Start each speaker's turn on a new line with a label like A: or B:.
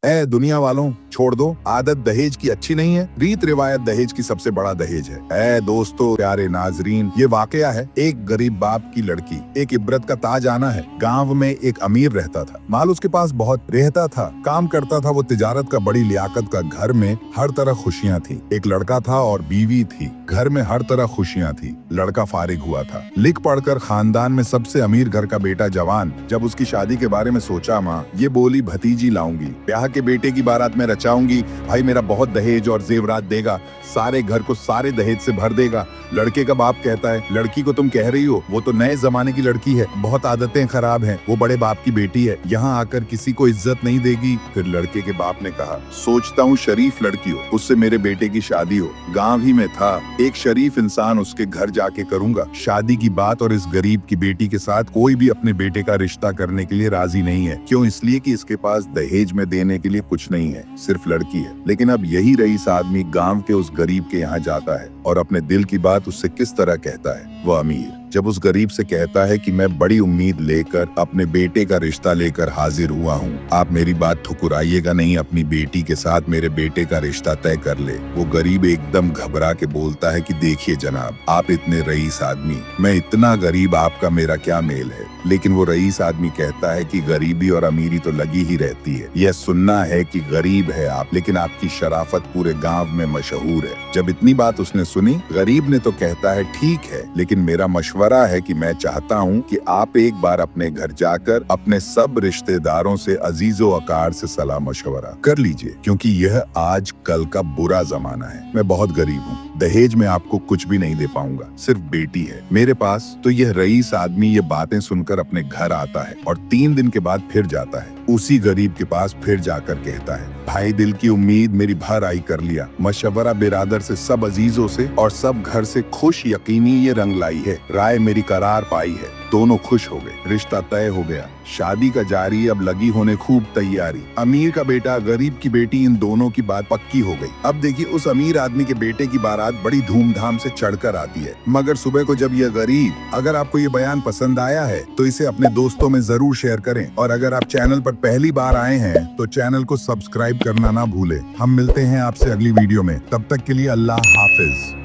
A: ए दुनिया वालों, छोड़ दो, आदत दहेज की अच्छी नहीं है। रीत रिवायत दहेज की सबसे बड़ा दहेज है। ए दोस्तों, प्यारे नाजरीन, ये वाकया है एक गरीब बाप की लड़की, एक इबरत का ताज आना है। गांव में एक अमीर रहता था, माल उसके पास बहुत रहता था, काम करता था वो तिजारत का, बड़ी लियाकत का। घर में हर तरह खुशियां थी। एक लड़का था और बीवी थी। घर में हर तरह खुशियां थी। लड़का फारिग हुआ था, लिख पढ़कर खानदान में सबसे अमीर घर का बेटा जवान। जब उसकी शादी के बारे में सोचा, माँ ये बोली भतीजी लाऊंगी, ब्याह के बेटे की बारात में रचाऊंगी। भाई मेरा बहुत दहेज और जेवरात देगा, सारे घर को सारे दहेज से भर देगा। लड़के का बाप कहता है, लड़की को तुम कह रही हो, वो तो नए जमाने की लड़की है, बहुत आदतें खराब हैं, वो बड़े बाप की बेटी है, यहाँ आकर किसी को इज्जत नहीं देगी। फिर लड़के के बाप ने कहा, सोचता हूँ शरीफ लड़की हो, उससे मेरे बेटे की शादी हो। गाँव ही में था एक शरीफ इंसान, उसके घर जाके करूंगा शादी की बात। और इस गरीब की बेटी के साथ कोई भी अपने बेटे का रिश्ता करने के लिए राजी नहीं है। क्यों? इसलिए कि इसके पास दहेज में देने के लिए कुछ नहीं है, सिर्फ लड़की है। लेकिन अब यही रईस आदमी गांव के उस गरीब के यहाँ जाता है और अपने दिल की बात उससे किस तरह कहता है। वो अमीर जब उस गरीब से कहता है कि मैं बड़ी उम्मीद लेकर अपने बेटे का रिश्ता लेकर हाजिर हुआ हूँ, आप मेरी बात ठुकराइएगा नहीं, अपनी बेटी के साथ मेरे बेटे का रिश्ता तय कर ले। वो गरीब एकदम घबरा के बोलता है कि देखिए जनाब, आप इतने रईस आदमी, मैं इतना गरीब, आपका मेरा क्या मेल है। लेकिन वो रईस आदमी कहता है कि गरीबी और अमीरी तो लगी ही रहती है। यह सुनना है कि गरीब है आप, लेकिन आपकी शराफत पूरे गांव में मशहूर है। जब इतनी बात उसने सुनी, गरीब ने तो कहता है ठीक है, लेकिन मेरा मशवरा है कि मैं चाहता हूँ कि आप एक बार अपने घर जाकर अपने सब रिश्तेदारों से अजीजो अकार से सलाह मशवरा कर लीजिए, क्योंकि यह आज कल का बुरा जमाना है। मैं बहुत गरीब हूँ, दहेज में आपको कुछ भी नहीं दे पाऊंगा, सिर्फ बेटी है मेरे पास। तो यह रईस आदमी ये बातें सुनकर अपने घर आता है और 3 दिन के बाद फिर जाता है उसी गरीब के पास। फिर जाकर कहता है, भाई दिल की उम्मीद मेरी भर आई कर लिया, मशवरा बिरादर से, सब अजीजों से और सब घर से खुश यकीनी ये रंग लाई है, राय मेरी करार पाई है। दोनों खुश हो गए, रिश्ता तय हो गया, शादी का जारी, अब लगी होने खूब तैयारी। अमीर का बेटा, गरीब की बेटी, इन दोनों की बात पक्की हो गई। अब देखिए उस अमीर आदमी के बेटे की बारात बड़ी धूमधाम से चढ़कर आती है। मगर सुबह को जब यह गरीब, अगर आपको ये बयान पसंद आया है तो इसे अपने दोस्तों में जरूर शेयर करें, और अगर आप चैनल पर पहली बार आए हैं तो चैनल को सब्सक्राइब करना ना भूलें। हम मिलते हैं आपसे अगली वीडियो में, तब तक के लिए अल्लाह हाफिज।